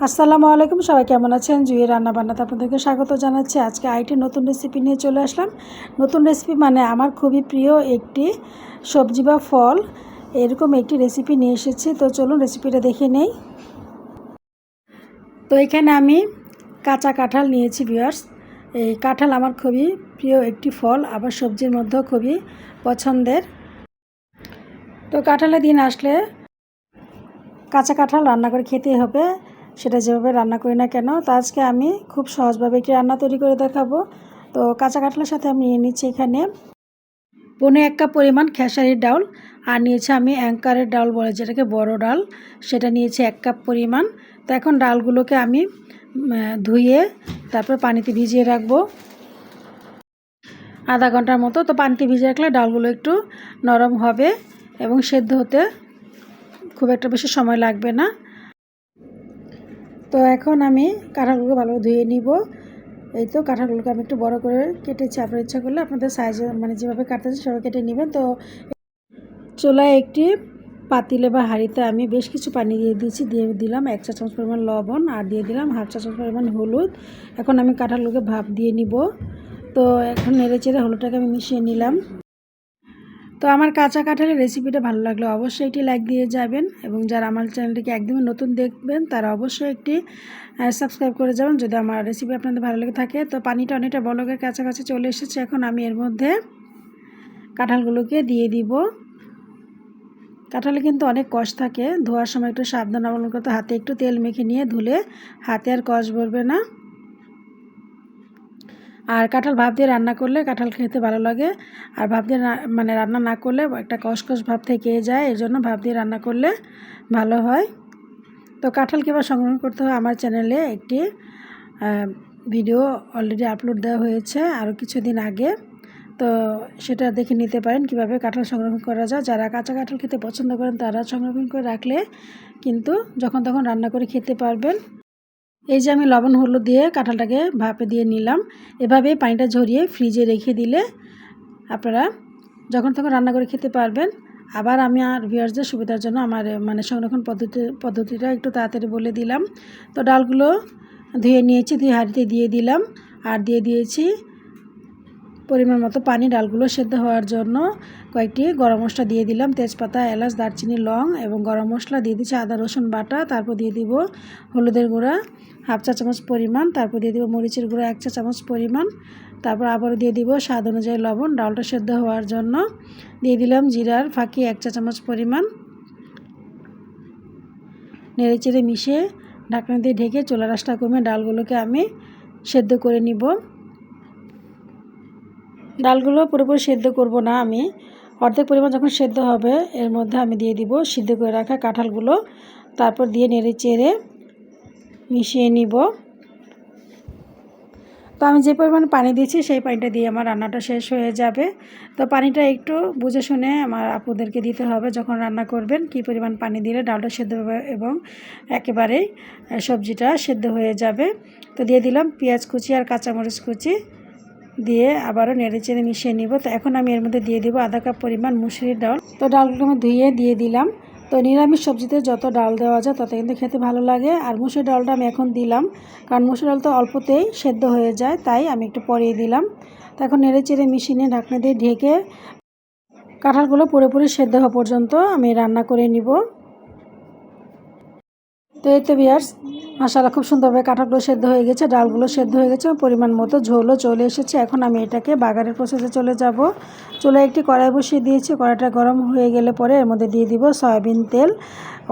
আসসালামু আলাইকুম, সবাই কেমন আছেন? জুঁই রান্না বান্নাতে আপনাদেরকে স্বাগত জানাচ্ছি। আজকে আরেকটি নতুন রেসিপি নিয়ে চলে আসলাম। নতুন রেসিপি মানে আমার খুবই প্রিয় একটি সবজি বা ফল, এরকম একটি রেসিপি নিয়ে এসেছি। তো চলুন রেসিপিটা দেখে নেই। তো এখানে আমি কাঁচা কাঁঠাল নিয়েছি ভিউয়ার্স। এই কাঁঠাল আমার খুবই প্রিয় একটি ফল, আবার সবজির মধ্যেও খুবই পছন্দের। তো কাঁঠালের দিন আসলে কাঁচা কাঁঠাল রান্না করে খেতেই হবে, সেটা যেভাবে রান্না করি না কেন। তো আজকে আমি খুব সহজভাবে একটি রান্না তৈরি করে দেখাবো। তো কাঁচা কাঁঠালের সাথে আমি নিয়ে নিচ্ছি এখানে 1.5 কাপ পরিমাণ খেসারির ডাল, আর নিয়েছি আমি অ্যাঙ্কারের ডাল বলে যেটাকে, বড় ডাল, সেটা নিয়েছি 1 কাপ পরিমাণ। তো এখন ডালগুলোকে আমি ধুয়ে তারপর পানিতে ভিজিয়ে রাখবো আধা ঘন্টার মতো। তো পানিতে ভিজিয়ে রাখলে ডালগুলো একটু নরম হবে এবং সেদ্ধ হতে খুব একটা বেশি সময় লাগবে না। তো এখন আমি কাঁঠালগুলো ভালোভাবে ধুয়ে নিব। এই তো কাঁঠালগুলোকে আমি একটু বড় করে কেটেছি, আপনার ইচ্ছা করলে আপনাদের সাইজে মানে যেভাবে কাটতেছে সেভাবে কেটে নেবেন। তো চুলায় একটি পাতিলে বা হাঁড়িতে আমি বেশ কিছু পানি দিয়ে দিয়েছি, দিয়ে দিলাম 1 চা চামচ পরিমাণ লবণ, আর দিয়ে দিলাম 1/2 চা চামচ পরিমাণ হলুদ। এখন আমি কাঁঠালগুলোকে ভাপ দিয়ে নিব। তো এখন নেড়ে চেড়ে হলুদটাকে আমি মিশিয়ে নিলাম। তো আমার কাঁচা কাঁঠালের রেসিপিটা ভালো লাগলে অবশ্যই একটি লাইক দিয়ে যাবেন, এবং যারা আমার চ্যানেলটিকে একদমই নতুন দেখবেন তারা অবশ্যই একটি সাবস্ক্রাইব করে যাবেন যদি আমার রেসিপি আপনাদের ভালো লেগে থাকে। তো পানিটা অনেকটা বলকের কাছাকাছি চলে এসেছে। এখন আমি এর মধ্যে কাঁঠালগুলোকে দিয়ে দিব। কাঁঠালে কিন্তু অনেক কষ থাকে, ধোয়ার সময় একটু সাবধান অবলম্বন করতে, হাতে একটু তেল মেখে নিয়ে ধুলে হাতে আর কষ ভরবে না। আর কাঁঠাল ভাপ দিয়ে রান্না করলে কাঁঠাল খেতে ভালো লাগে, আর ভাপ দিয়ে মানে রান্না না করলে একটা কষকষ ভাব থেকে যায়, এই জন্য ভাপ দিয়ে রান্না করলে ভালো হয়। তো কাঁঠাল কীভাবে সংরক্ষণ করতে হয় আমার চ্যানেলে একটি ভিডিও অলরেডি আপলোড দেওয়া হয়েছে আরও কিছুদিন আগে, তো সেটা দেখে নিতে পারেন কীভাবে কাঁঠাল সংরক্ষণ করা যায়। যারা কাঁচা কাঁঠাল খেতে পছন্দ করেন তারা সংরক্ষণ করে রাখলে কিন্তু যখন তখন রান্না করে খেতে পারবেন। এই যে আমি লবণ হলুদ দিয়ে কাঁঠালটাকে ভাপে দিয়ে নিলাম, এভাবে পানিটা ঝরিয়ে ফ্রিজে রেখে দিলে আপনারা যখন তখন রান্না করে খেতে পারবেন। আবার আমি আর ভিউয়ার্সদের সুবিধার জন্য আমার মানে সংরক্ষণ পদ্ধতিটা একটু তাড়াতাড়ি বলে দিলাম। তো ডালগুলো ধুয়ে নিয়েছি, ধুয়ে হাঁড়িতে দিয়ে দিলাম, আর দিয়ে দিয়েছি পরিমাণ মতো পানি ডালগুলো সেদ্ধ হওয়ার জন্য। কয়েকটি গরম মশলা দিয়ে দিলাম, তেজপাতা, এলাচ, দারচিনি, লং এবং গরম মশলা দিয়ে দিচ্ছি, আদা রসুন বাটা। তারপর দিয়ে দিব হলুদের গুঁড়া 1/2 চা চামচ পরিমাণ, তারপর দিয়ে দিব মরিচের গুঁড়া 1 চা চামচ পরিমাণ, তারপর আবারও দিয়ে দিব স্বাদ অনুযায়ী লবণ ডালটা সেদ্ধ হওয়ার জন্য। দিয়ে দিলাম জিরার ফাঁকি 1 চা চামচ পরিমাণ। নেড়েচেড়ে মিশিয়ে ঢাকনা দিয়ে ঢেকে চুলার আঁচটা কমিয়ে ডালগুলোকে আমি সেদ্ধ করে নিব। ডালগুলো পুরোপুরি সেদ্ধ করব না, আমি অর্ধেক পরিমাণ যখন সেদ্ধ হবে এর মধ্যে আমি দিয়ে দিব সিদ্ধ করে রাখা কাঁঠালগুলো, তারপর দিয়ে নেড়ে চেড়ে মিশিয়ে নিব। তো আমি যে পরিমাণ পানি দিয়েছি সেই পানিটা দিয়ে আমার রান্নাটা শেষ হয়ে যাবে। তো পানিটা একটু বুঝে শুনে আমার আপুদেরকে দিতে হবে যখন রান্না করবেন, কী পরিমাণ পানি দিলে ডালটা সেদ্ধ হবে এবং একেবারেই সবজিটা সেদ্ধ হয়ে যাবে। তো দিয়ে দিলাম পেঁয়াজ কুচি আর কাঁচামরিচ কুচি, দিয়ে আবারও নেড়েচেড়ে মিশিয়ে নিব। তো এখন আমি এর মধ্যে দিয়ে দিব আধা কাপ পরিমাণ মুসুরির ডাল। তো ডালগুলো আমি ধুয়ে দিয়ে দিলাম। তো নিরামিষ সবজিতে যত ডাল দেওয়া যায় তত কিন্তু খেতে ভালো লাগে, আর মুসুরির ডালটা আমি এখন দিলাম কারণ মুসুরির ডাল তো অল্পতেই সেদ্ধ হয়ে যায়, তাই আমি একটু পরিয়ে দিলাম। তো এখন নেড়েচেড়ে মিশিয়ে নিয়ে ঢাকনা দিয়ে ঢেকে কাঁঠালগুলো পুরোপুরি সেদ্ধ হওয়া পর্যন্ত আমি রান্না করে নিব। তো এই তো ভিউয়ার্স, মাশাআল্লাহ খুব সুন্দরভাবে কাঁঠালগুলো সেদ্ধ হয়ে গেছে, ডালগুলো সেদ্ধ হয়ে গেছে, পরিমাণ মতো ঝোলও চলে এসেছে। এখন আমি এটাকে বাগারের প্রসেসে চলে যাব। চুলায় একটি কড়াই বসিয়ে দিয়েছি, কড়াইটা গরম হয়ে গেলে পরে এর মধ্যে দিয়ে দিব সয়াবিন তেল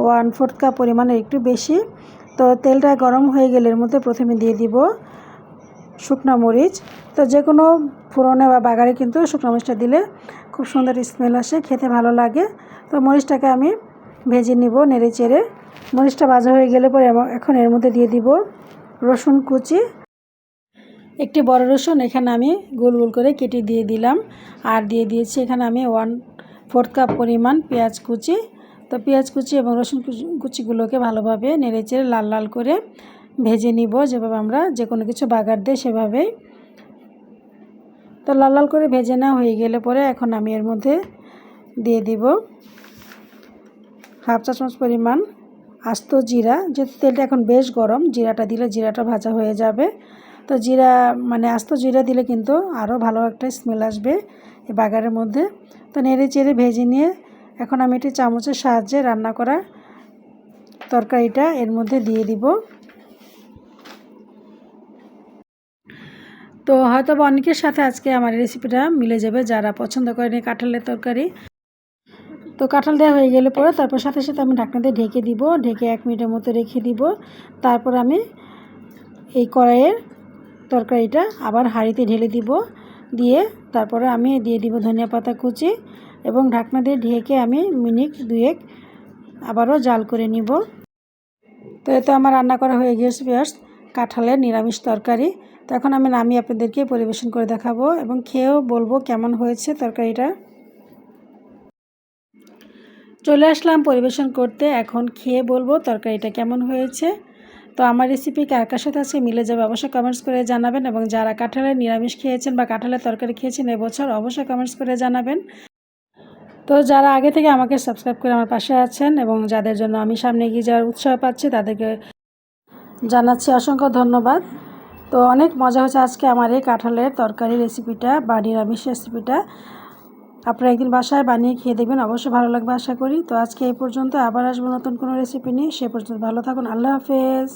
1/4 কাপ পরিমাণের একটু বেশি। তো তেলটা গরম হয়ে গেলে এর মধ্যে প্রথমে দিয়ে দিব শুকনো মরিচ। তো যে কোনো ফোড়নে বা বাগারে কিন্তু শুকনো মরিচটা দিলে খুব সুন্দর স্মেল আসে, খেতে ভালো লাগে। তো মরিচটাকে আমি ভেজে নিব নেড়ে চেড়ে। মরিচটা ভাজা হয়ে গেলে পরে এখন এর মধ্যে দিয়ে দিব রসুন কুচি, একটি বড় রসুন এখানে আমি গোল গোল করে কেটে দিয়ে দিলাম, আর দিয়ে দিয়েছি এখানে আমি 1/4 কাপ পরিমাণ পেঁয়াজ কুচি। তো পেঁয়াজ কুচি এবং রসুন কুচিগুলোকে ভালোভাবে নেড়েচেড়ে লাল লাল করে ভেজে নিব, যেভাবে আমরা যে কোনো কিছু বাগার দিই সেভাবেই। তো লাল লাল করে ভেজে নেওয়া হয়ে গেলে পরে এখন আমি এর মধ্যে দিয়ে দিব 1/2 চা চামচ পরিমাণ আস্ত জিরা, যেহেতু তেলটা এখন বেশ গরম, জিরাটা দিলে জিরাটা ভাজা হয়ে যাবে। তো জিরা মানে আস্ত জিরা দিলে কিন্তু আরও ভালো একটা স্মেল আসবে এই বাগারের মধ্যে। তো নেড়ে চেড়ে ভেজে নিয়ে এখন আমি একটি চামচের সাহায্যে রান্না করা তরকারিটা এর মধ্যে দিয়ে দিব। তো হয়তো বা অনেকের সাথে আজকে আমার রেসিপিটা মিলে যাবে যারা পছন্দ করেন কাঁঠালের তরকারি। তো কাঁঠাল দেওয়া হয়ে গেলে পরে তারপর সাথে সাথে আমি ঢাকনা দিয়ে ঢেকে দিব, ঢেকে 1 মিনিটের মতো রেখে দিব। তারপর আমি এই কড়াইয়ের তরকারিটা আবার হাঁড়িতে ঢেলে দিব, দিয়ে তারপরে আমি দিয়ে দিব ধনিয়া পাতা কুচি এবং ঢাকনা দিয়ে ঢেকে আমি মিনিট 2 আবারও জাল করে নিব। তো এতো আমার রান্না করা হয়ে গিয়েছে ভিউয়ার্স কাঁঠালের নিরামিষ তরকারি। তো এখন আমি নামিয়ে আপনাদেরকে পরিবেশন করে দেখাবো এবং খেয়েও বলবো কেমন হয়েছে তরকারিটা। চলে আসলাম পরিবেশন করতে, এখন খেয়ে বলবো তরকারিটা কেমন হয়েছে। তো আমার রেসিপি কার কার সাথে আছে মিলে যাবে অবশ্যই কমেন্টস করে জানাবেন, এবং যারা কাঁঠালের নিরামিষ খেয়েছেন বা কাঁঠালের তরকারি খেয়েছেন এবছর অবশ্যই কমেন্টস করে জানাবেন। তো যারা আগে থেকে আমাকে সাবস্ক্রাইব করে আমার পাশে আছেন এবং যাদের জন্য আমি সামনে এগিয়ে যাওয়ার উৎসাহ পাচ্ছি তাদেরকে জানাচ্ছি অসংখ্য ধন্যবাদ। তো অনেক মজা হচ্ছে আজকে আমার এই কাঁঠালের তরকারি রেসিপিটা বা নিরামিষ রেসিপিটা। আপনারা একদিন বাসায় বানিয়ে খেয়ে দেখবেন, অবশ্যই ভালো লাগবে আশা করি। তো আজকে এই পর্যন্ত, আবার আসবো নতুন কোনো রেসিপি নিয়ে। সে পর্যন্ত ভালো থাকুন, আল্লাহ হাফেজ।